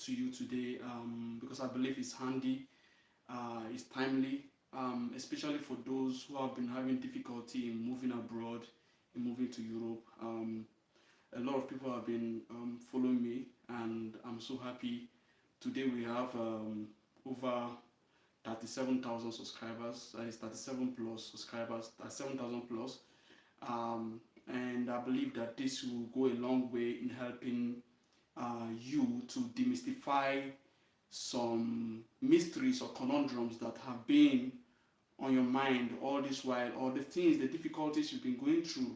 to you today because I believe it's handy, it's timely, especially for those who have been having difficulty in moving abroad, in moving to Europe. A lot of people have been following me, and I'm so happy. Today we have over 37,000 subscribers. That is 37 plus subscribers, 37,000 plus. And I believe that this will go a long way in helping you to demystify some mysteries or conundrums that have been on your mind all this while, or the things, the difficulties you've been going through.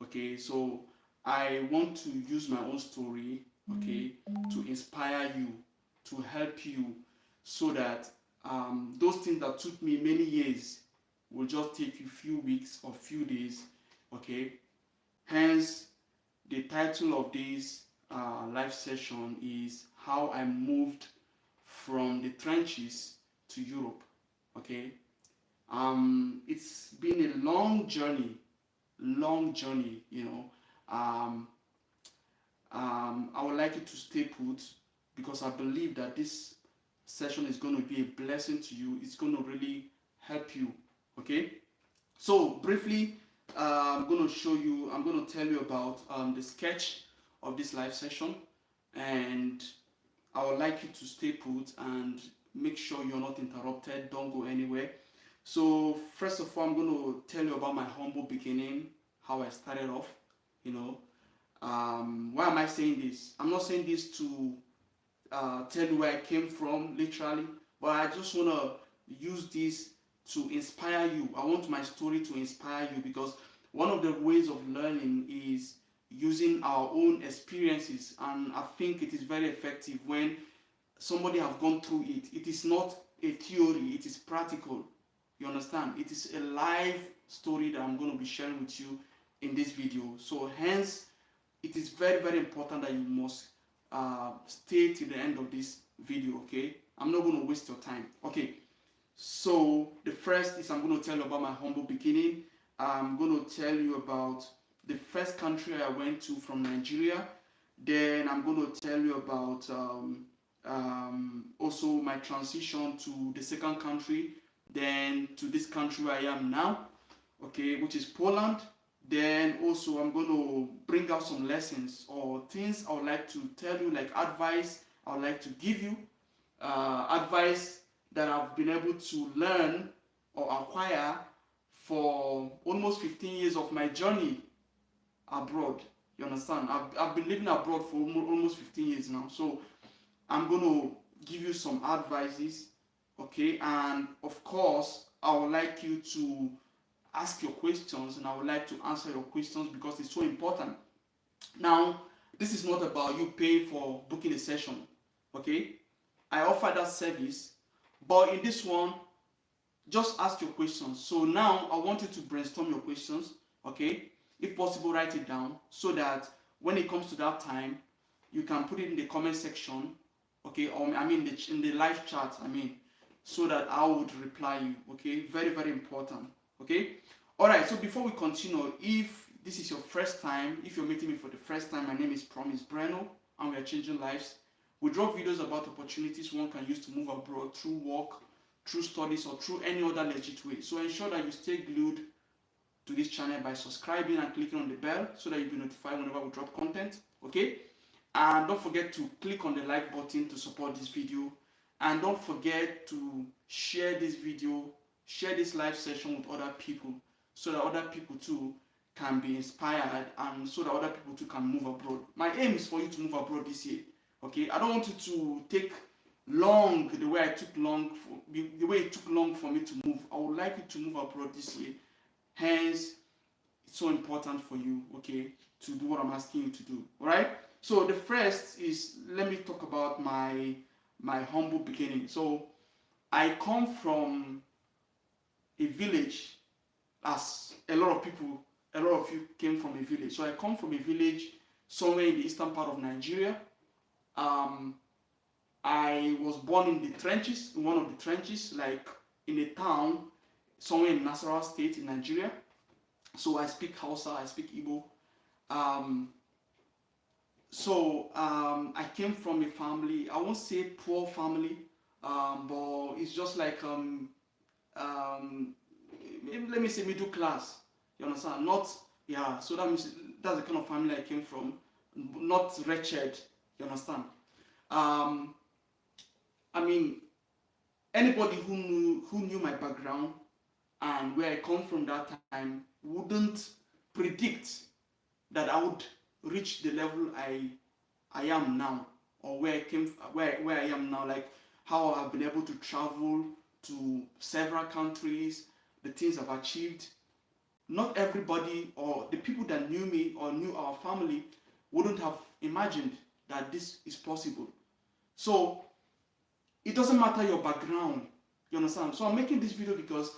Okay, so I want to use my own story, okay, to inspire you, to help you, so that those things that took me many years will just take you few weeks or few days, okay. Hence, the title of this live session is How I Moved from the Trenches to Europe, okay. It's been a long journey, you know. I would like you to stay put because I believe that this session is going to be a blessing to you. It's going to really help you, okay. So briefly, I'm going to tell you about the sketch of this live session, and I would like you to stay put and make sure you're not interrupted. Don't go anywhere. So first of all, I'm going to tell you about my humble beginning, how I started off, you know. Why am I saying this? I'm not saying this to tell you where I came from, literally, but I just want to use this to inspire you. I want my story to inspire you because one of the ways of learning is using our own experiences, and I think it is very effective when somebody have gone through it. It is not a theory, it is practical. You understand? It is a live story that I'm going to be sharing with you in this video. So hence, it is very, very important that you must stay till the end of this video, okay? I'm not going to waste your time. Okay, so the first is I'm going to tell you about my humble beginning. I'm going to tell you about the first country I went to from Nigeria. Then I'm going to tell you about also my transition to the second country, then to this country where I am now, okay, which is Poland. Then also I'm going to bring out some lessons or things I would like to tell you, like advice I would like to give you, advice that I've been able to learn or acquire for almost 15 years of my journey abroad. You understand? I've been living abroad for almost 15 years now. So I'm going to give you some advices, okay? And of course, I would like you to ask your questions, and I would like to answer your questions because it's so important. Now, this is not about you paying for booking a session, okay? I offer that service, but in this one, just ask your questions. So now I want you to brainstorm your questions, okay? If possible, write it down so that when it comes to that time, you can put it in the comment section, okay? Or I mean, in the live chat, so that I would reply you, okay? Very, very important, okay? All right, so before we continue, if this is your first time, if you're meeting me for the first time, my name is Promise Breno, and we are changing lives. We drop videos about opportunities one can use to move abroad through work, through studies, or through any other legit way. So ensure that you stay glued to this channel by subscribing and clicking on the bell so that you'll be notified whenever we drop content, okay? And don't forget to click on the like button to support this video. And don't forget to share this video, share this live session with other people so that other people too can be inspired and so that other people too can move abroad. My aim is for you to move abroad this year, okay? I don't want you to take long the way it took long for me to move. I would like you to move abroad this year. Hence, it's so important for you, okay, to do what I'm asking you to do. All right? So the first is, let me talk about my humble beginning. So I come from a village, as a lot of you came from a village. So I come from a village somewhere in the eastern part of Nigeria. I was born in the trenches, in one of the trenches, like in a town somewhere in Nasarawa State in Nigeria. So I speak Hausa, I speak Igbo. So I came from a family, I won't say poor family, but it's just like um, let me say middle class. You understand? Not, yeah. So that means that's the kind of family I came from, not wretched. You understand? Um, I mean, anybody who knew my background and where I come from that time wouldn't predict that I would reach the level I am now, or where I am now, like how I've been able to travel to several countries, the things I've achieved. Not everybody or the people that knew me or knew our family wouldn't have imagined that this is possible. So it doesn't matter your background, you understand? So I'm making this video because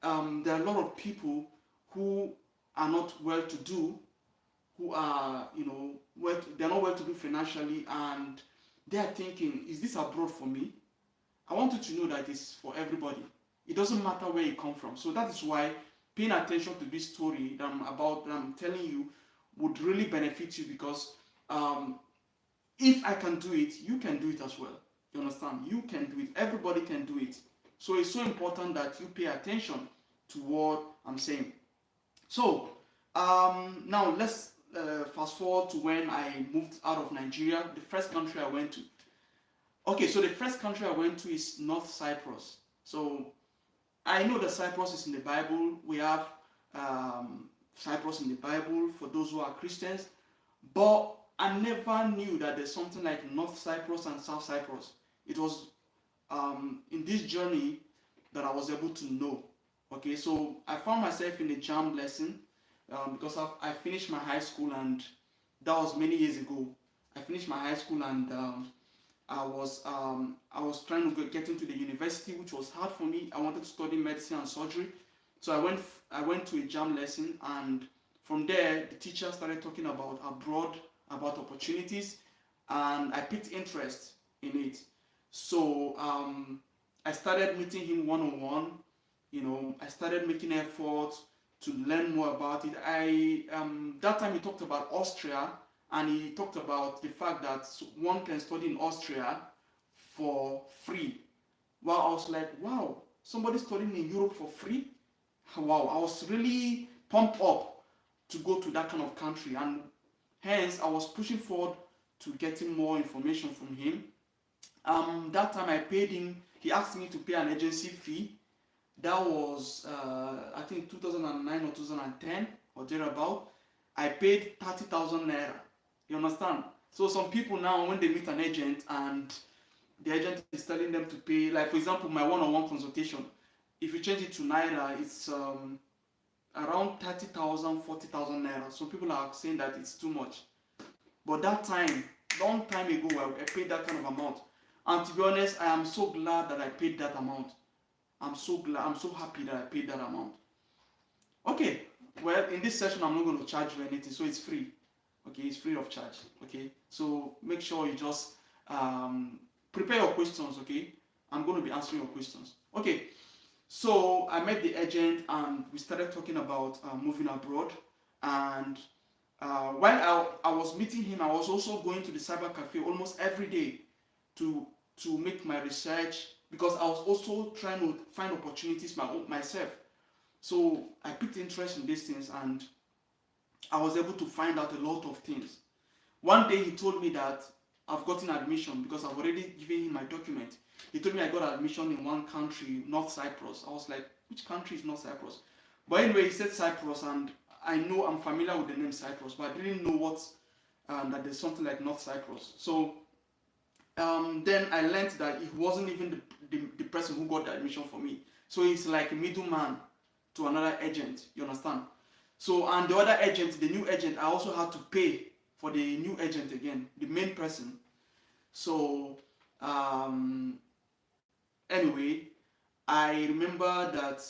there are a lot of people who are not well to do, who are, they're not well to do financially, and they are thinking, is this abroad for me? I want you to know that it's for everybody. It doesn't matter where you come from. So that is why paying attention to this story that I'm telling you, would really benefit you, because um, if I can do it, you can do it as well. You understand? You can do it. Everybody can do it. So it's so important that you pay attention to what I'm saying. So now let's fast forward to when I moved out of Nigeria. The first country I went to. Okay, so the first country I went to is North Cyprus. So I know that Cyprus is in the Bible. We have Cyprus in the Bible for those who are Christians. But I never knew that there's something like North Cyprus and South Cyprus. It was in this journey that I was able to know. Okay, so I found myself in a jam lesson because I finished my high school, and that was many years ago. I finished my high school, and I was trying to get into the university, which was hard for me. I wanted to study medicine and surgery, so I went to a jam lesson, and from there the teacher started talking about abroad, about opportunities, and I picked interest in it. So I started meeting him one on one. I started making efforts to learn more about it. I That time he talked about Austria, and he talked about the fact that one can study in Austria for free. Wow, I was like, wow, somebody studying in Europe for free? Wow, I was really pumped up to go to that kind of country, and hence I was pushing forward to getting more information from him. That time I paid him, he asked me to pay an agency fee. That was, I think, 2009 or 2010 or thereabout. I paid 30,000 naira. You understand? So some people now, when they meet an agent and the agent is telling them to pay, like for example, my one-on-one consultation, if you change it to naira, it's around 30,000, 40,000 naira. Some people are saying that it's too much. But that time, long time ago, I paid that kind of amount. And to be honest, I am so glad that I paid that amount. I'm so glad, I'm so happy that I paid that amount. Okay, well, in this session, I'm not going to charge you anything, so it's free. Okay, it's free of charge. Okay, so make sure you just prepare your questions. Okay, I'm going to be answering your questions. Okay, so I met the agent and we started talking about moving abroad. And while I was meeting him, I was also going to the cyber cafe almost every day to make my research, because I was also trying to find opportunities myself. So I picked interest in these things, and I was able to find out a lot of things. One day he told me that I've gotten admission because I've already given him my document. He told me I got admission in one country, North Cyprus. I was like, which country is North Cyprus? But anyway, he said Cyprus, and I know I'm familiar with the name Cyprus, but I didn't know that there's something like North Cyprus. So then I learned that he wasn't even the person who got the admission for me. So he's like a middleman to another agent, you understand? So, and the other agent, the new agent, I also had to pay for the new agent again, the main person. So, anyway, I remember that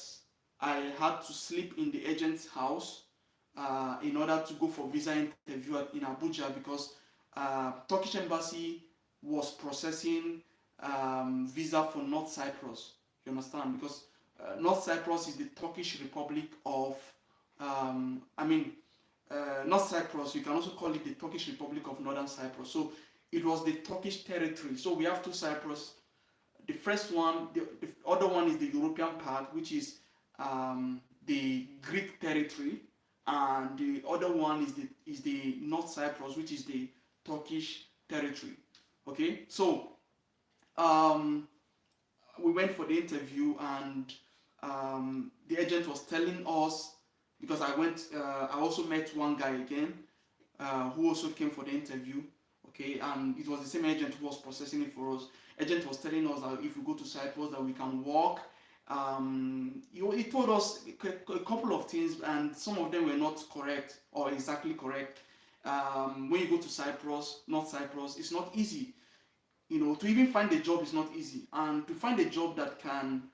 I had to sleep in the agent's house in order to go for visa interview in Abuja, because Turkish embassy was processing visa for North Cyprus. You understand? Because North Cyprus is the Turkish Republic of, I mean, North Cyprus. You can also call it the Turkish Republic of Northern Cyprus. So it was the Turkish territory. So we have two Cyprus. The first one, the other one is the European part, which is the Greek territory, and the other one is the North Cyprus, which is the Turkish territory. Okay, so um, we went for the interview, and the agent was telling us, because I also met one guy again who also came for the interview. Okay, and it was the same agent who was processing it for us. Agent was telling us that if we go to Cyprus, that we can walk. He told us a couple of things, and some of them were not correct or exactly correct. When you go to Cyprus, North Cyprus, it's not easy. To even find a job is not easy, and to find a job that can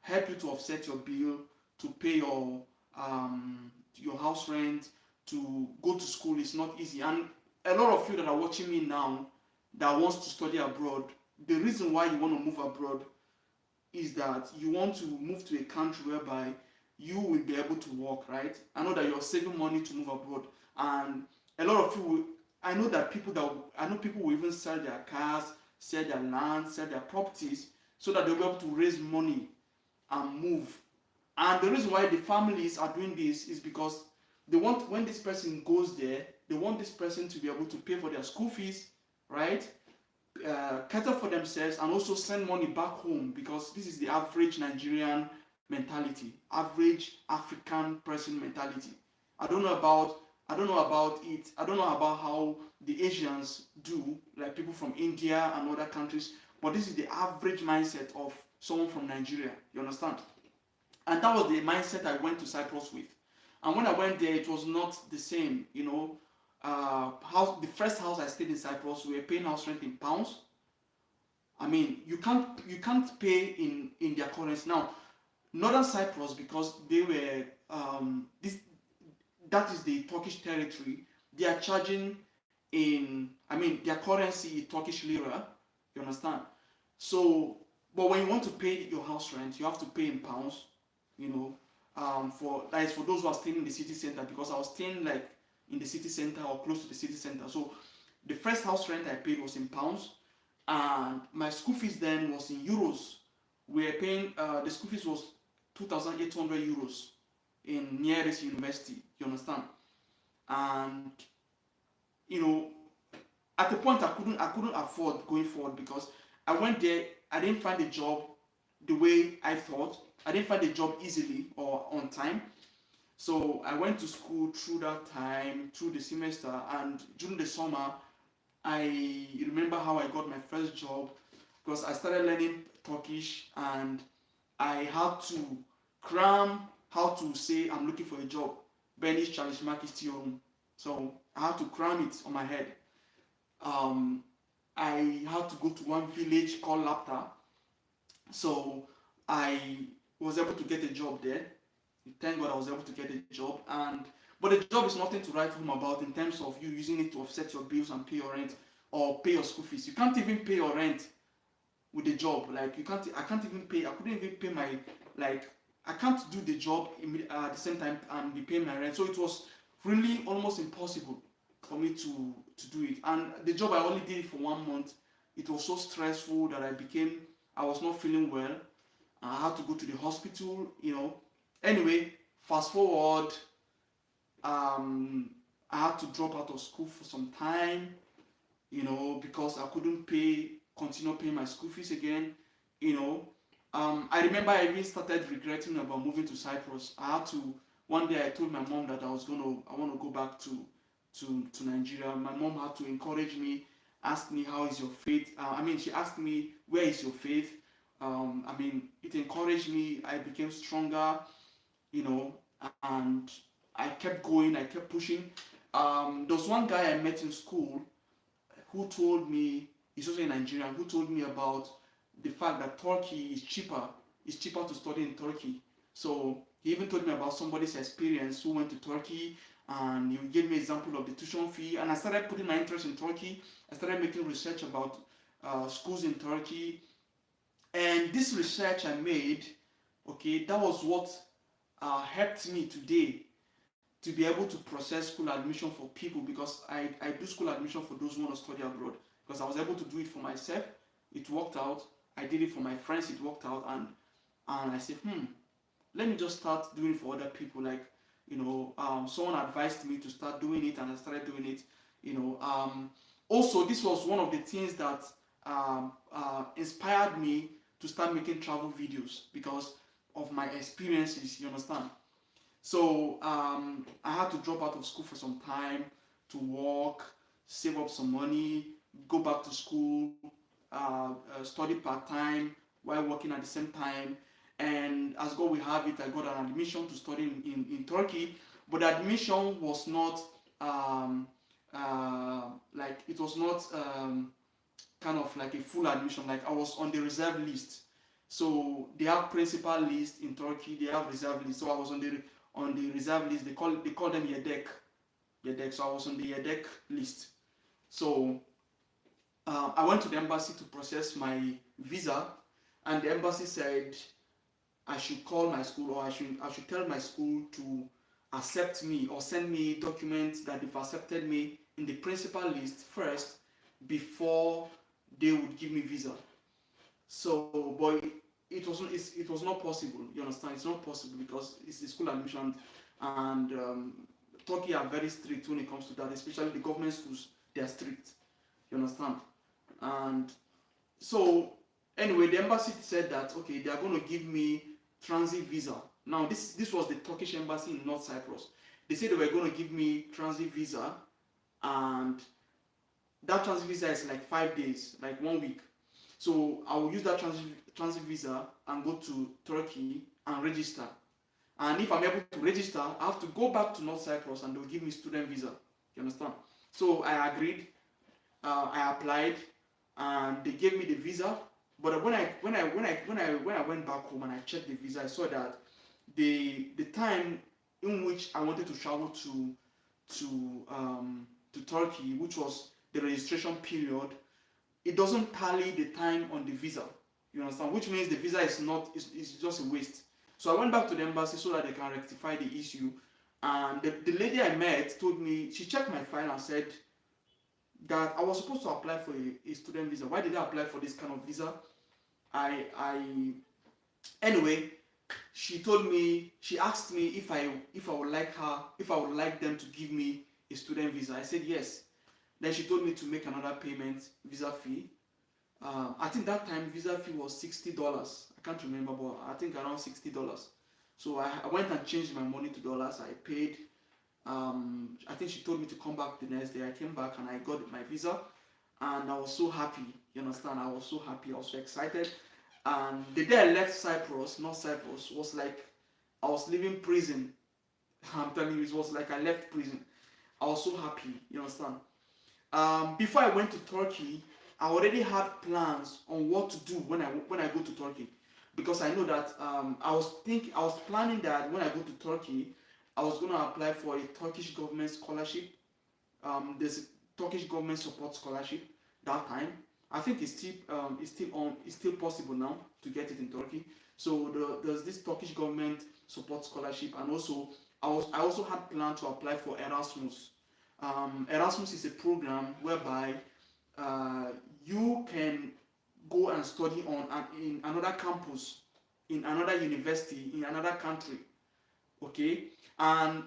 help you to offset your bill, to pay your house rent, to go to school is not easy. And a lot of you that are watching me now that wants to study abroad, the reason why you want to move abroad is that you want to move to a country whereby you will be able to work, right? I know that you're saving money to move abroad, and a lot of you, I know people will even sell their cars, sell their land, sell their properties, so that they'll be able to raise money and move. And the reason why the families are doing this is because they want, when this person goes there, they want this person to be able to pay for their school fees, right? Cater for themselves, and also send money back home, because this is the average Nigerian mentality, average African person mentality. I don't know about it. I don't know about how the Asians do, like people from India and other countries, but this is the average mindset of someone from Nigeria. You understand? And that was the mindset I went to Cyprus with. And when I went there, it was not the same. The first house I stayed in Cyprus, we were paying house rent in pounds. I mean, you can't pay in their currency. Now, Northern Cyprus, because they were that is the Turkish territory, they are charging their currency is Turkish lira. You understand? So, but when you want to pay your house rent, you have to pay in pounds. For those who are staying in the city center, because I was staying like in the city center or close to the city center. So the first house rent I paid was in pounds, and my school fees then was in euros. We were paying the school fees was 2,800 euros in nearest university. You understand? And at the point I couldn't afford going forward, because I went there, I didn't find a job the way I thought. I didn't find a job easily or on time. So I went to school through that time, through the semester, and during the summer, I remember how I got my first job, because I started learning Turkish, and I had to cram how to say I'm looking for a job. Benish çalışmak istiyorum. So I had to cram it on my head. I had to go to one village called Lapta. So I was able to get a job there. Thank God I was able to get a job. But the job is nothing to write home about in terms of you using it to offset your bills and pay your rent or pay your school fees. You can't even pay your rent with the job. Like I couldn't even pay my, like, I can't do the job at the same time and be paying my rent. So it was really almost impossible for me to do it. And the job, I only did it for 1 month. It was so stressful that I was not feeling well. I had to go to the hospital, Anyway, fast forward, I had to drop out of school for some time, because I couldn't continue paying my school fees again, I remember I even started regretting about moving to Cyprus. One day I told my mom that I want to go back to Nigeria. My mom had to encourage me, ask me, how is your faith? She asked me, where is your faith? It encouraged me. I became stronger, and I kept going, I kept pushing. There was one guy I met in school who told me, he's also a Nigerian, who told me about the fact that Turkey is cheaper. It's cheaper to study in Turkey. So he even told me about somebody's experience who went to Turkey, and he gave me an example of the tuition fee. And I started putting my interest in Turkey. I started making research about schools in Turkey. And this research I made, that was what helped me today to be able to process school admission for people, because I do school admission for those who want to study abroad, because I was able to do it for myself. It worked out. I did it for my friends. It worked out, and I said, let me just start doing it for other people. Like, someone advised me to start doing it, and I started doing it. Also, this was one of the things that inspired me to start making travel videos, because of my experiences. You understand? So I had to drop out of school for some time to work, save up some money, go back to school, study part time while working at the same time. And as God will have it, I got an admission to study in Turkey. But the admission was not like, it was not kind of like a full admission. Like, I was on the reserve list. So they have principal list in Turkey, they have reserve list. So I was on the reserve list. They call them yedek. So I was on the yedek list. So I went to the embassy to process my visa, and the embassy said I should call my school, or I should tell my school to accept me or send me documents that they've accepted me in the principal list first before they would give me visa. So, but it was not possible. You understand? It's not possible, because it's the school admission, and Turkey are very strict when it comes to that, especially the government schools. They are strict. You understand? And so anyway, the embassy said that okay, they are going to give me transit visa. Now this was the Turkish embassy in North Cyprus. They said they were going to give me transit visa, and that transit visa is like 5 days, like 1 week. So I will use that transit visa and go to Turkey and register. And if I'm able to register, I have to go back to North Cyprus, and they'll give me student visa. You understand? So I agreed. I applied, and they gave me the visa. But when I went back home and I checked the visa, I saw that the time in which I wanted to travel to Turkey, which was the registration period, it doesn't tally the time on the visa. You understand? Which means the visa is just a waste. So I went back to the embassy so that they can rectify the issue. And the lady I met told me, she checked my file and said that I was supposed to apply for a student visa. Why did I apply for this kind of visa? Anyway, she asked me if I would like them to give me a student visa. I said yes. Then she told me to make another payment, visa fee. I think that time visa fee was $60. I can't remember, but I think around $60. So I went and changed my money to dollars. I paid. I think she told me to come back the next day. I came back and I got my visa, and I was so happy. You understand? I was so happy. I was so excited. And the day I left Cyprus, North Cyprus, was like I was leaving prison. I'm telling you, it was like I left prison. I was so happy. You understand? Before I went to Turkey, I already had plans on what to do when I go to Turkey, because I know that I was planning that when I go to Turkey, I was going to apply for a Turkish government scholarship. There's a Turkish government support scholarship that time. I think it's still possible now to get it in Turkey. So there's this Turkish government support scholarship, and also I also had planned to apply for Erasmus. Erasmus is a program whereby you can go and study in another campus, in another university, in another country. Okay, and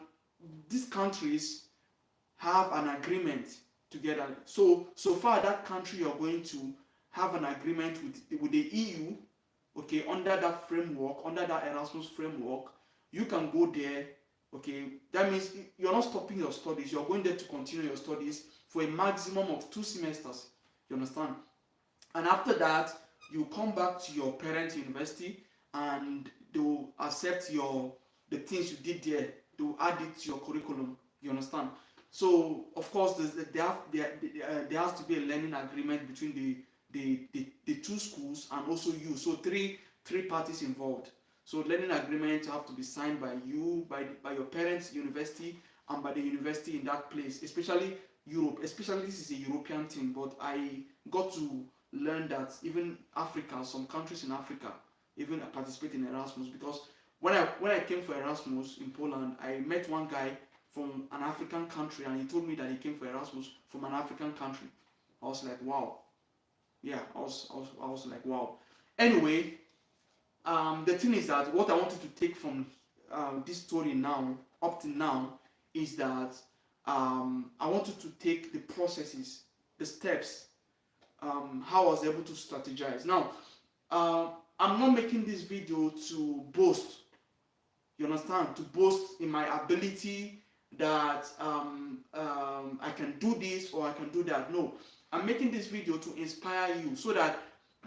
these countries have an agreement together. So far that country you're going to have an agreement with the EU. Okay, under that framework, under that Erasmus framework, you can go there. Okay, that means you're not stopping your studies. You're going there to continue your studies for a maximum of 2 semesters. You understand? And after that, you come back to your parent university, and they will accept the things you did there. They will add it to your curriculum. You understand? So of course, there has to be a learning agreement between the 2 schools and also you. So three parties involved. So learning agreements have to be signed by you, by your parents' university, and by the university in that place, especially Europe. Especially this is a European thing, but I got to learn that even Africa, some countries in Africa, even participate in Erasmus, because when I came for Erasmus in Poland, I met one guy from an African country, and he told me that he came for Erasmus from an African country. I was like, wow. Yeah, I was like, wow. Anyway, the thing is that what I wanted to take from this story now, up to now, is that I wanted to take the processes, the steps, how I was able to strategize. Now, I'm not making this video to boast. You understand? To boast in my ability that I can do this or I can do that. No, I'm making this video to inspire you so that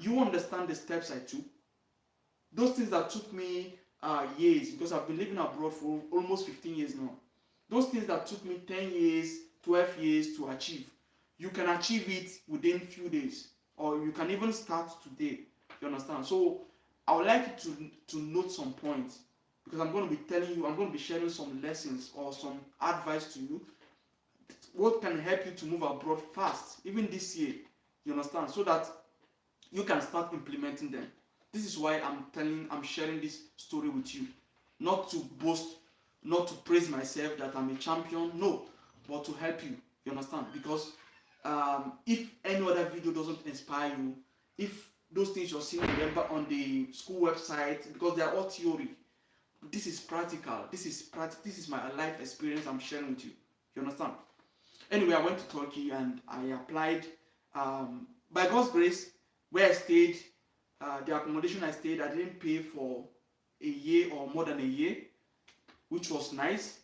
you understand the steps I took. Those things that took me years, because I've been living abroad for almost 15 years now. Those things that took me 10 years, 12 years to achieve, you can achieve it within few days, or you can even start today. You understand? So I would like you to note some points, because I'm going to be telling you, I'm going to be sharing some lessons or some advice to you, what can help you to move abroad fast, even this year. You understand? So that you can start implementing them. This is why I'm sharing this story with you. Not to boast, not to praise myself that I'm a champion, no, but to help you. You understand? Because if any other video doesn't inspire you, if those things you're seeing, remember, on the school website, because they are all theory, this is practical. This is my life experience I'm sharing with you. You understand? Anyway, I went to Turkey and I applied. By God's grace, where I stayed, the accommodation I stayed, I didn't pay for a year or more than a year, which was nice.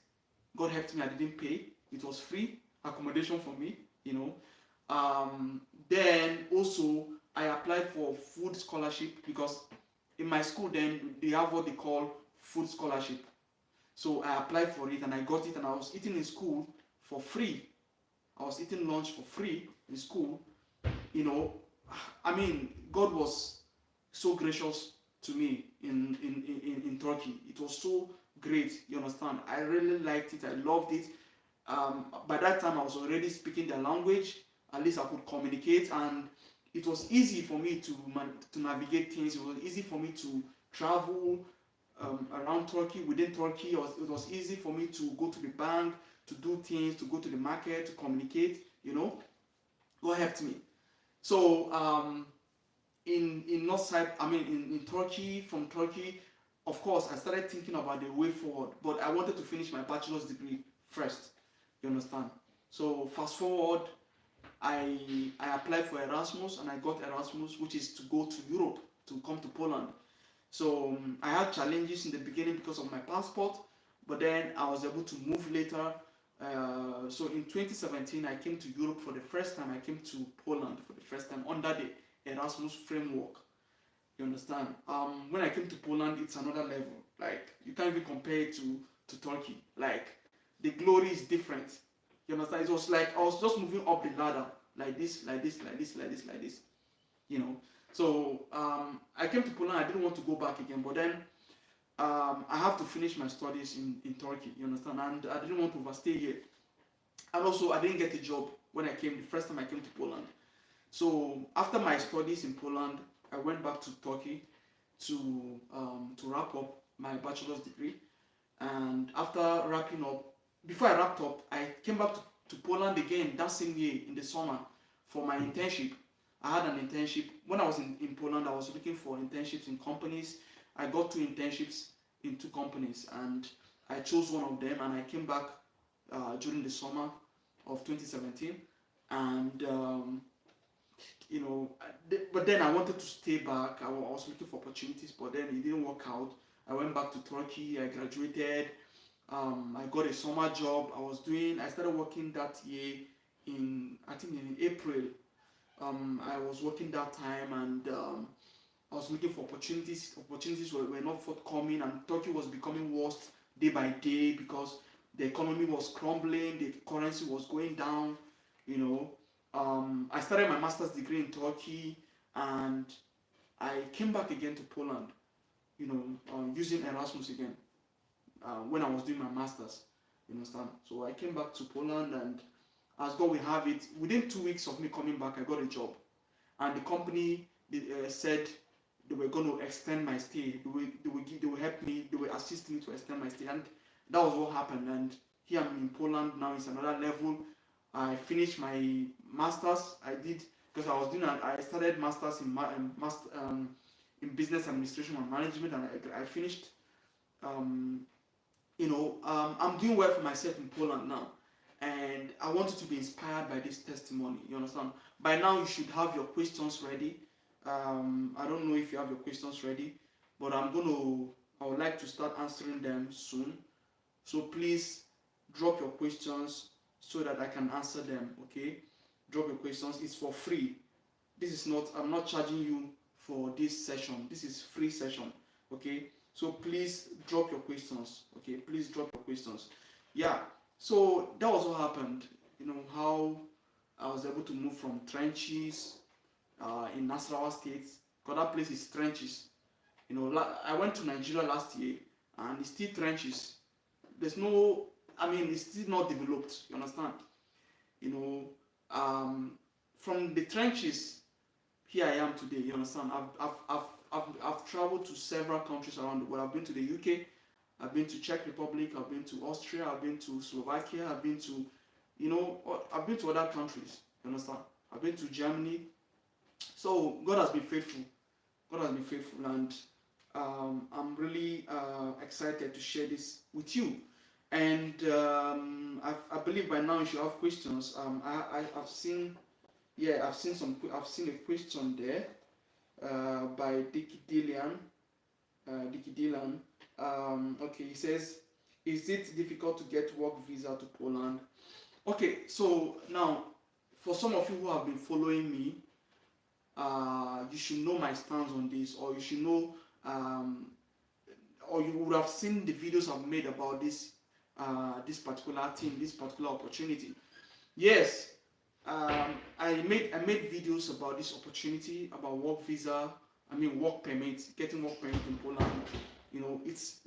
God helped me, I didn't pay. It was free accommodation for me, you know. Then also, I applied for food scholarship, because in my school then, they have what they call food scholarship. So I applied for it and I got it, and I was eating in school for free. I was eating lunch for free in school, you know. I mean, God was so gracious to me in Turkey. It was so great, you understand? I really liked it, I loved it. By that time, I was already speaking their language. At least I could communicate, and it was easy for me to navigate things. It was easy for me to travel around Turkey, within Turkey. It was easy for me to go to the bank, to do things, to go to the market, to communicate, you know. God helped me. So in North Cyprus, in Turkey, from Turkey, of course, I started thinking about the way forward, but I wanted to finish my bachelor's degree first. You understand? So fast forward, I applied for Erasmus and I got Erasmus, which is to go to Europe, to come to Poland. So I had challenges in the beginning because of my passport, but then I was able to move later. So in 2017, I came to Europe for the first time. I came to Poland for the first time under the Erasmus framework. You understand? When I came to Poland, it's another level. Like, you can't even compare it to Turkey. Like, the glory is different. You understand? It was like I was just moving up the ladder, like this, like this, like this, like this, like this. You know. So I came to Poland. I didn't want to go back again, but then I have to finish my studies in Turkey. You understand? And I didn't want to overstay here. And also, I didn't get a job when I came the first time I came to Poland. So after my studies in Poland, I went back to Turkey to wrap up my bachelor's degree. And after wrapping up, before I wrapped up, I came back to Poland again that same year in the summer for my internship. I had an internship. When I was in Poland, I was looking for internships in companies. I got 2 internships in 2 companies, and I chose one of them, and I came back during the summer of 2017. And you know, but then I wanted to stay back. I was looking for opportunities, but then it didn't work out. I went back to Turkey. I graduated. I got a summer job. I started working that year I think in April. I was working that time, and I was looking for opportunities. Opportunities were not forthcoming, and Turkey was becoming worse day by day because the economy was crumbling, the currency was going down, you know. I started my master's degree in Turkey, and I came back again to Poland, you know, using Erasmus again when I was doing my master's, you understand? So I came back to Poland, and as God will have it, within 2 weeks of me coming back, I got a job. And the company said they were going to extend my stay. They will help me, they will assist me to extend my stay. And that was what happened. And here I'm in Poland now. It's another level. I finished my masters. I did because I started masters in business administration and management, and I finished. Um, I'm doing well for myself in Poland now, and I want you to be inspired by this testimony. You understand? By now, you should have your questions ready. I don't know if you have your questions ready, but I would like to start answering them soon. So please drop your questions so that I can answer them. Okay? Drop your questions. It's for free. I'm not charging you for this session. This is free session. Okay? So please drop your questions. Okay? Please drop your questions. Yeah. So that was what happened. How I was able to move from trenches in Nasarawa State, because that place is trenches. I went to Nigeria last year, and it's still trenches. It's still not developed. You understand? You know, from the trenches, here I am today. You understand? I've traveled to several countries around the world. I've been to the UK, I've been to Czech Republic, I've been to Austria, I've been to Slovakia, I've been to other countries. You understand? I've been to Germany. So God has been faithful. God has been faithful, and I'm really excited to share this with you. And I believe by now you should have questions. I've seen a question there by Dickie Dillian. Okay, he says, is it difficult to get work visa to Poland? Okay, so now for some of you who have been following me, you should know my stance on this, or you should know, or you would have seen the videos I've made about this particular thing, this particular opportunity. Yes, I made videos about this opportunity, about work visa. Work permit, getting work permit in Poland. It's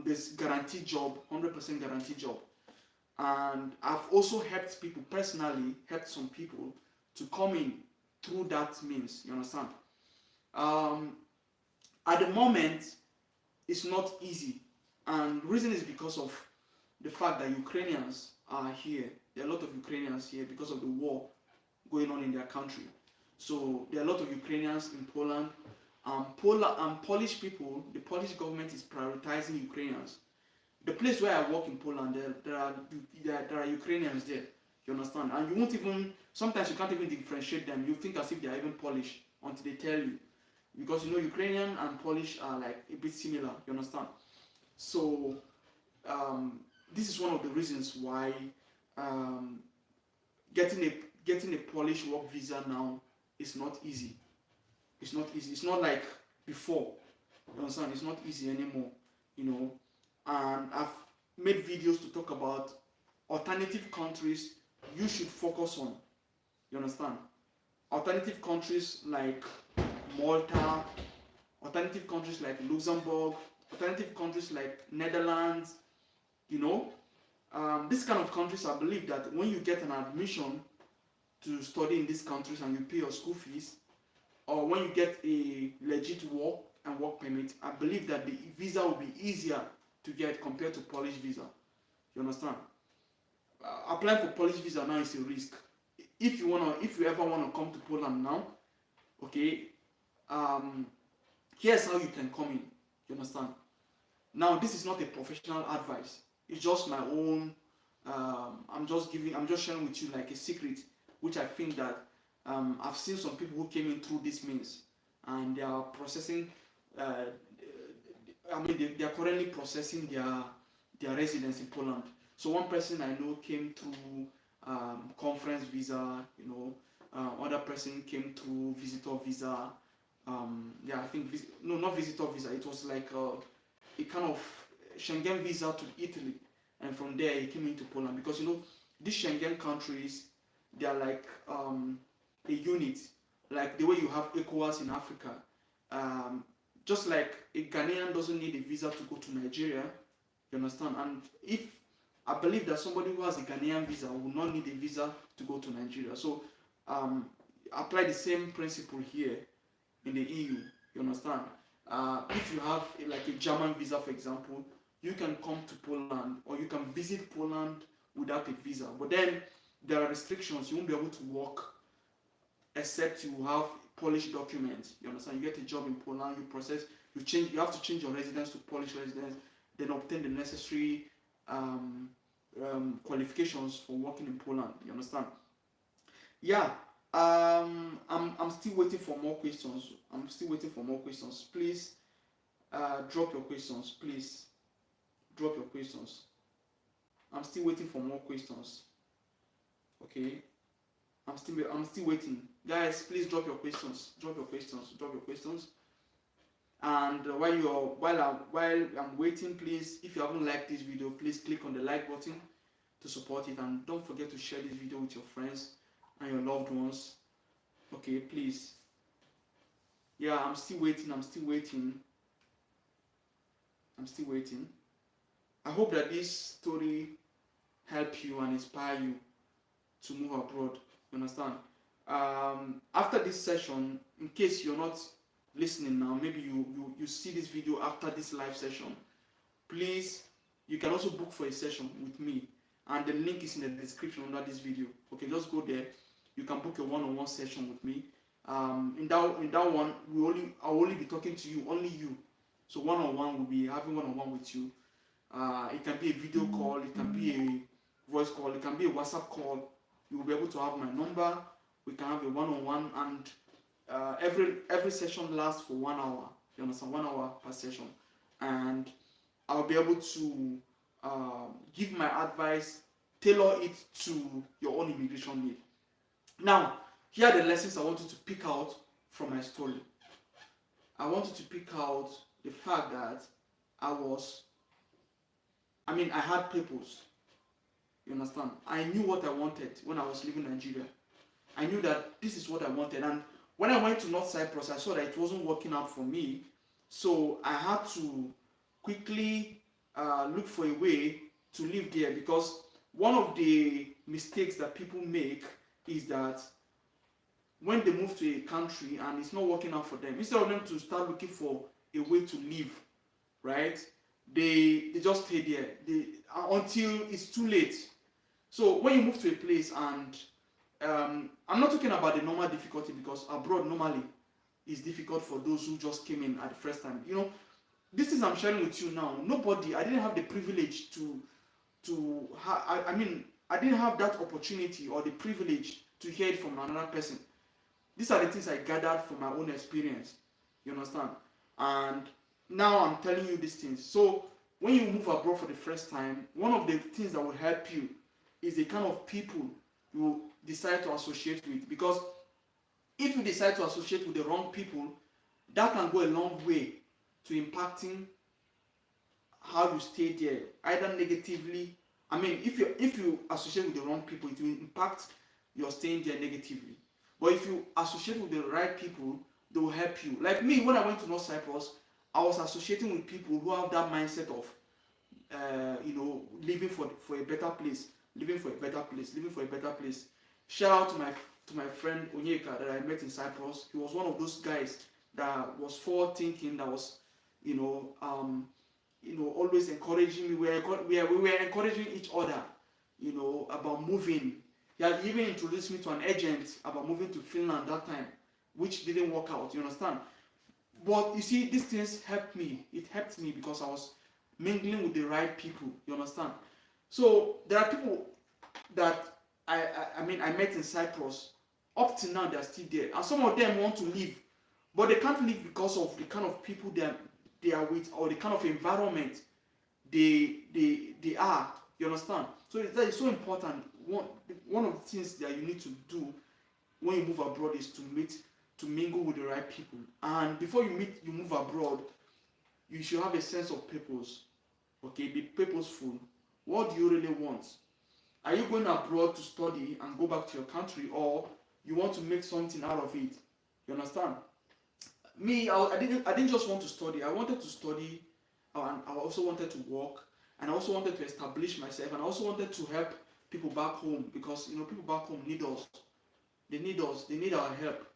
there's guaranteed job, 100% guaranteed job, and I've also helped people personally, helped some people to come in through that means. You understand? At the moment, it's not easy, and the reason is because of the fact that Ukrainians are here. There are a lot of Ukrainians here because of the war going on in their country. So there are a lot of Ukrainians in Poland. Polish people, the Polish government is prioritizing Ukrainians. The place where I work in Poland, there are Ukrainians there. You understand? And you won't even, sometimes you can't even differentiate them. You think as if they are even Polish until they tell you. Because Ukrainian and Polish are like a bit similar. You understand? So this is one of the reasons why getting a Polish work visa now is not easy. It's not easy. It's not like before. You understand? It's not easy anymore. And I've made videos to talk about alternative countries you should focus on. You understand? Alternative countries like Malta, alternative countries like Luxembourg, alternative countries like Netherlands. This kind of countries, I believe that when you get an admission to study in these countries and you pay your school fees, or when you get a legit work permit, I believe that the visa will be easier to get compared to Polish visa. You understand? Applying for Polish visa now is a risk. If you ever wanna come to Poland now, okay, here's how you can come in. You understand? Now, this is not a professional advice. It's just my own. I'm just sharing with you like a secret, which I think that I've seen some people who came in through this means, and they are processing. They are currently processing their residence in Poland. So one person I know came through conference visa. Other person came through visitor visa. Not visitor visa. It was like a kind of Schengen visa to Italy, and from there he came into Poland, because these Schengen countries, they are like a unit, like the way you have ECOWAS in Africa. Just like a Ghanaian doesn't need a visa to go to Nigeria, you understand? And I believe that somebody who has a Ghanaian visa will not need a visa to go to Nigeria. So apply the same principle here in the EU, you understand? If you have like a German visa, for example, you can come to Poland or you can visit Poland without a visa. But then there are restrictions. You won't be able to work except you have Polish documents. You understand? You get a job in Poland, you process, you have to change your residence to Polish residence, then obtain the necessary qualifications for working in Poland. You understand? Yeah. I'm still waiting for more questions. I'm still waiting for more questions. Please drop your questions. Please drop your questions. I'm still waiting for more questions. Okay. I'm still waiting. Guys, please drop your questions. Drop your questions. Drop your questions. And while I'm waiting, please, if you haven't liked this video, please click on the like button to support it, and don't forget to share this video with your friends and your loved ones. Okay, please. Yeah, I'm still waiting. I'm still waiting. I'm still waiting. I hope that this story help you and inspire you to move abroad. You understand? After this session, in case you're not listening now, maybe you see this video after this live session, please, you can also book for a session with me, and the link is in the description under this video. Okay, just go there. You can book a one-on-one session with me. In that one, I'll only be talking to you, only you. So one-on-one, will be having one-on-one with you. It can be a video call, it can be a voice call, it can be a WhatsApp call. You will be able to have my number. We can have a one-on-one, and every session lasts for 1 hour. You understand? 1 hour per session, and I'll be able to give my advice, tailor it to your own immigration need. Now, here are the lessons I want you to pick out from my story. I want you to pick out the fact that I had papers. You understand? I knew what I wanted when I was leaving Nigeria. I knew that this is what I wanted, and when I went to North Cyprus, I saw that it wasn't working out for me. So I had to quickly look for a way to live there, because one of the mistakes that people make is that when they move to a country and it's not working out for them, instead of them to start looking for a way to live, right? They just stay there until it's too late. So when you move to a place, and I'm not talking about the normal difficulty, because abroad normally is difficult for those who just came in at the first time. You know, this is I'm sharing with you now. I didn't have the privilege I didn't have that opportunity or the privilege to hear it from another person. These are the things I gathered from my own experience. You understand? And now I'm telling you these things. So when you move abroad for the first time, one of the things that will help you is the kind of people you decide to associate with. Because if you decide to associate with the wrong people, that can go a long way to impacting how you stay there, either negatively. If you associate with the wrong people, it will impact your staying there negatively. But if you associate with the right people, they will help you. Like me, when I went to North Cyprus, I was associating with people who have that mindset of living for a better place, living for a better place. Shout out to my friend Onyeka that I met in Cyprus. He was one of those guys that was forward thinking, that was always encouraging me. We were encouraging each other, about moving. He had even introduced me to an agent about moving to Finland that time, which didn't work out. You understand? But you see, these things helped me. It helped me because I was mingling with the right people. You understand? So there are people that I met in Cyprus. Up till now, they are still there, and some of them want to leave, but they can't leave because of the kind of people they are with, or the kind of environment they are. You understand? So that is so important. One of the things that you need to do when you move abroad is to mingle with the right people. And before you move abroad, you should have a sense of purpose. Okay, be purposeful. What do you really want? Are you going abroad to study and go back to your country, or you want to make something out of it? You understand? Me, I didn't just want to study. I wanted to study, and I also wanted to work, and I also wanted to establish myself, and I also wanted to help people back home, because people back home need us. They need us. They need our help.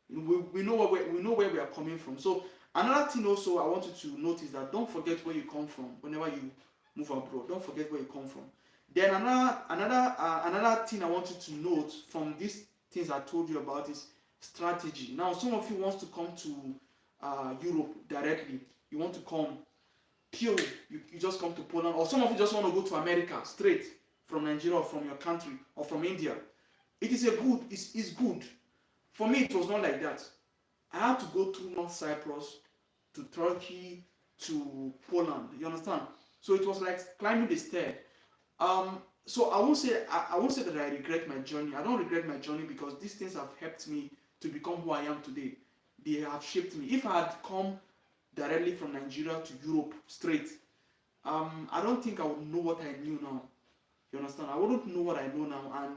We know where we are coming from. So another thing also I want you to notice that don't forget where you come from whenever you move abroad. Don't forget where you come from. Then another thing I want you to note from these things I told you about is strategy. Now, some of you wants to come to Europe directly. You want to come pure. You just come to Poland, or some of you just want to go to America straight from Nigeria or from your country or from India. It is it's good. For me, it was not like that. I had to go through North Cyprus to Turkey to Poland. You understand? So it was like climbing the stair. So I won't say that I regret my journey. I don't regret my journey because these things have helped me to become who I am today. They have shaped me. If I had come directly from Nigeria to Europe straight, I don't think I would know what I knew now. You understand? I wouldn't know what I know now,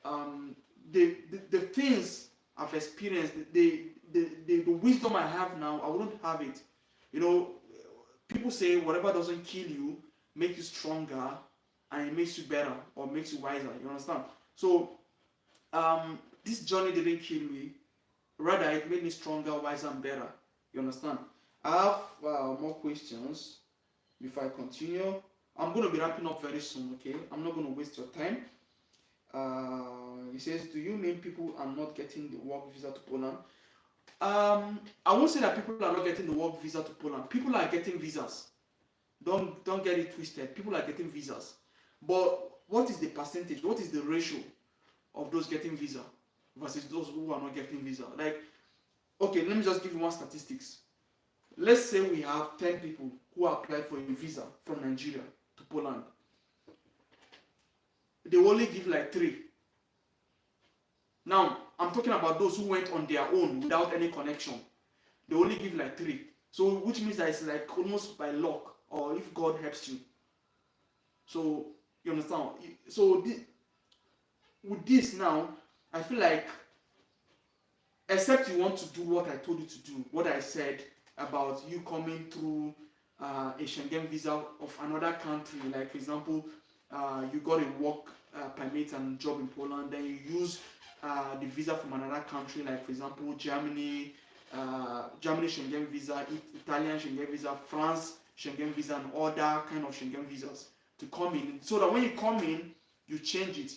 and the things I've experienced, the wisdom I have now, I wouldn't have it. You know, people say whatever doesn't kill you makes you stronger, and it makes you better or makes you wiser. You understand? So this journey didn't kill me. Rather, it made me stronger, wiser, and better. You understand? I have more questions before I continue. I'm going to be wrapping up very soon, okay? I'm not going to waste your time. He says, do you mean people are not getting the work visa to Poland? I won't say that people are not getting the work visa to Poland. People are getting visas. Don't get it twisted. People are getting visas. But what is the percentage? What is the ratio of those getting visa versus those who are not getting visa? Like, okay, let me just give you one statistics. Let's say we have 10 people who applied for a visa from Nigeria to Poland. They only give like 3. Now, I'm talking about those who went on their own without any connection. They only give like 3. So, which means that it's like almost by luck, or if God helps you. So, you understand? So, with this now, I feel like, except you want to do what I told you to do, what I said about you coming through a Schengen visa of another country, like for example, you got a work permit and job in Poland, then you use the visa from another country, like for example, Germany Schengen visa, Italian Schengen visa, France Schengen visa, and other kind of Schengen visas to come in, so that when you come in, you change it.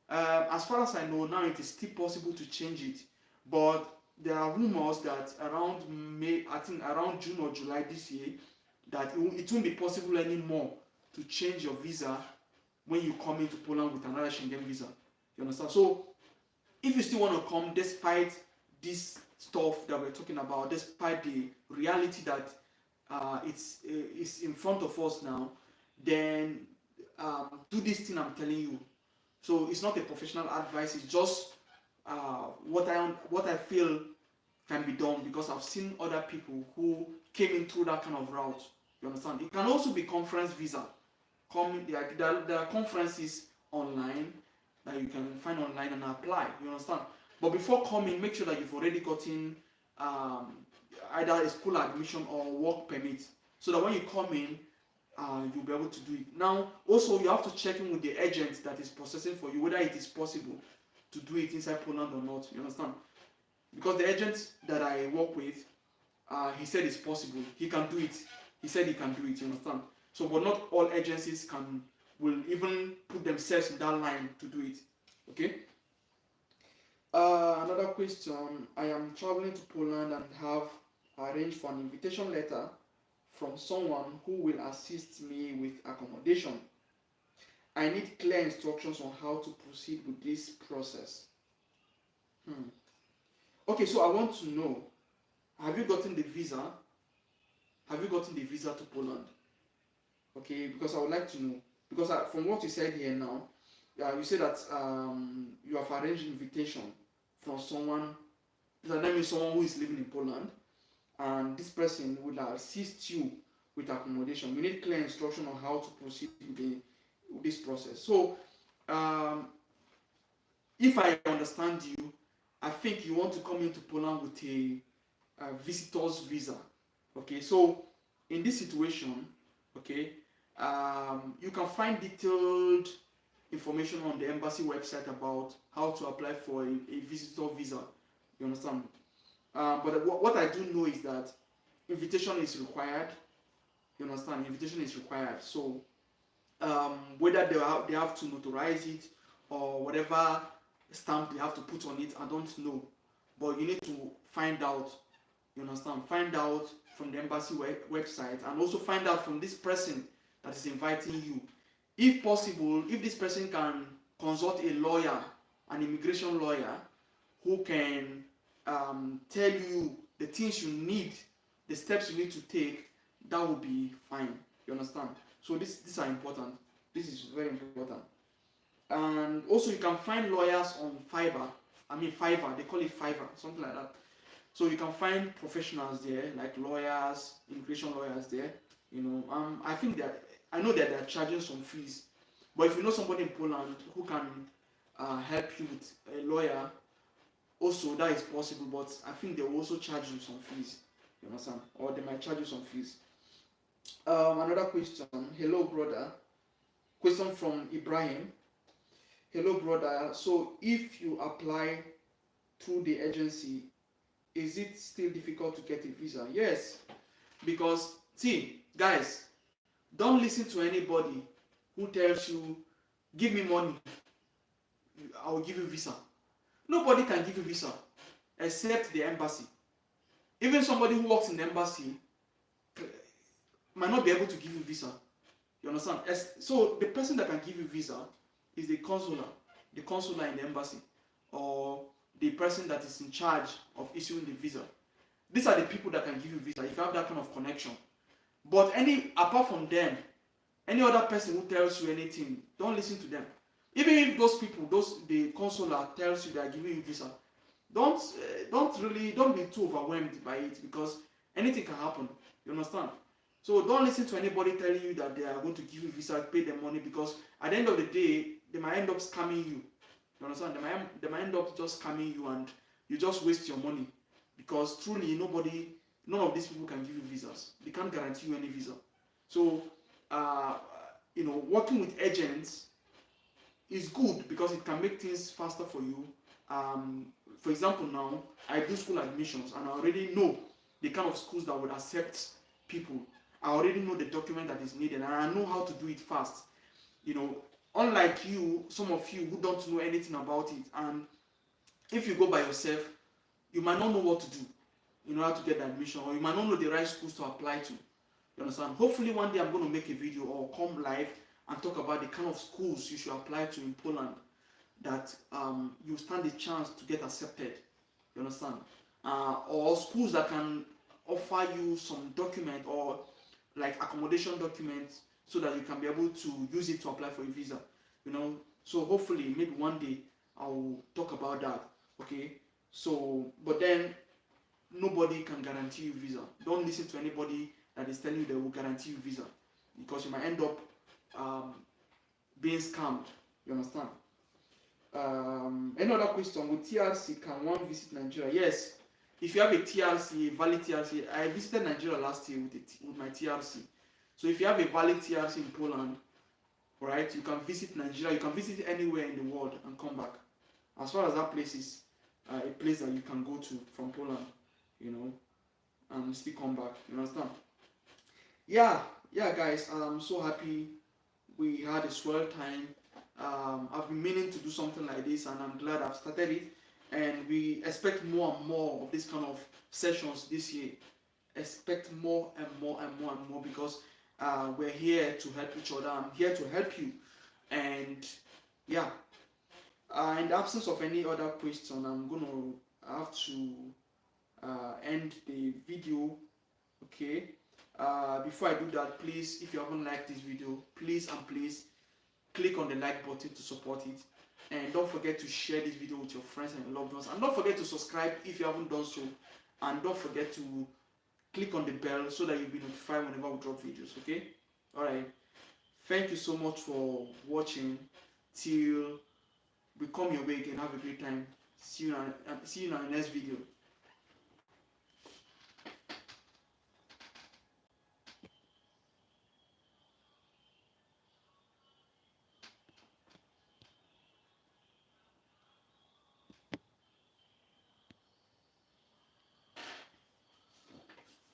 As far as I know now, it is still possible to change it, but there are rumors that around May, I think around June or July this year, that it won't be possible anymore to change your visa when you come into Poland with another Schengen visa. You understand? So if you still want to come despite this stuff that we're talking about, despite the reality that it's in front of us now, then do this thing I'm telling you. So it's not a professional advice, it's just what I feel can be done, because I've seen other people who came in through that kind of route. You understand? It can also be conference visa. There are conferences online that you can find online and apply. You understand? But before coming, make sure that you've already gotten either a school admission or work permit, so that when you come in, you'll be able to do it. Now, also you have to check in with the agent that is processing for you, whether it is possible to do it inside Poland or not. You understand? Because the agent that I work with, he said it's possible. He can do it. He said he can do it. You understand? So, but not all agencies will even put themselves in that line to do it. Okay. Another question. I am traveling to Poland and have arranged for an invitation letter from someone who will assist me with accommodation. I need clear instructions on how to proceed with this process. Okay, so I want to know, have you gotten the visa? Have you gotten the visa to Poland? Okay, because I would like to know. Because from what you said here now, you said that you have arranged invitation from someone, that means someone who is living in Poland, and this person will assist you with accommodation. You need clear instruction on how to proceed with this process. So, if I understand you, I think you want to come into Poland with a visitor's visa. Okay, so in this situation, okay, you can find detailed information on the embassy website about how to apply for a visitor visa. You understand? But what I do know is that invitation is required. You understand? Invitation is required. So Whether they have to notarize it or whatever stamp they have to put on it, I don't know. But you need to find out. You understand? Find out from the embassy website, and also find out from this person that is inviting you. If possible, if this person can consult a lawyer, an immigration lawyer, who can tell you the things you need, the steps you need to take, that will be fine. You understand? So these are important. This is very important. And also you can find lawyers on Fiverr. Fiverr. They call it Fiverr, something like that. So you can find professionals there, like lawyers, immigration lawyers there. I know that they're charging some fees, but if you know somebody in Poland who can help you with a lawyer, also that is possible. But I think they will also charge you some fees. You understand? Or they might charge you some fees. Another question. Hello, brother. Question from Ibrahim. Hello, brother. So if you apply through the agency, is it still difficult to get a visa? Yes, because see, guys, don't listen to anybody who tells you, give me money, I will give you visa. Nobody can give you visa except the embassy. Even somebody who works in the embassy might not be able to give you visa. You understand? So the person that can give you visa is the consular in the embassy, or the person that is in charge of issuing the visa. These are the people that can give you visa if you have that kind of connection. But apart from them, any other person who tells you anything, don't listen to them. Even if those people, the consular tells you they are giving you visa, don't be too overwhelmed by it, because anything can happen. You understand? So don't listen to anybody telling you that they are going to give you visa, pay them money, because at the end of the day, they might end up scamming you. You understand? They might end up just scamming you, and you just waste your money, because truly none of these people can give you visas. They can't guarantee you any visa. So working with agents is good because it can make things faster for you. For example, now I do school admissions, and I already know the kind of schools that would accept people. I already know the document that is needed, and I know how to do it fast. Unlike some of you who don't know anything about it, and if you go by yourself, you might not know what to do in order to get the admission, or you might not know the right schools to apply to. You understand? Hopefully one day I'm going to make a video or come live and talk about the kind of schools you should apply to in Poland, that you stand a chance to get accepted. You understand? Or schools that can offer you some document, or like accommodation documents, so that you can be able to use it to apply for a visa. So hopefully maybe one day I'll talk about that. Okay? So, but then nobody can guarantee you visa. Don't listen to anybody that is telling you they will guarantee you visa, because you might end up being scammed. You understand? Another question: with TRC, can one visit Nigeria? Yes, if you have a TRC, a valid TRC. I visited Nigeria last year with my TRC. So if you have a valid TRC in Poland, right, you can visit Nigeria. You can visit anywhere in the world and come back. As far as that place is a place that you can go to from Poland, and still come back. You understand? Yeah, guys. I'm so happy we had a swell time. I've been meaning to do something like this, and I'm glad I've started it. And we expect more and more of this kind of sessions this year. Expect more and more and more and more, because we're here to help each other. I'm here to help you. And yeah, in the absence of any other question, I'm going to have to end the video. Okay. Before I do that, please, if you haven't liked this video, please click on the like button to support it. And don't forget to share this video with your friends and your loved ones. And don't forget to subscribe if you haven't done so. And don't forget to click on the bell so that you'll be notified whenever we drop videos. Okay? Alright. Thank you so much for watching. Till we come your way again. Have a great time. See you in our next video.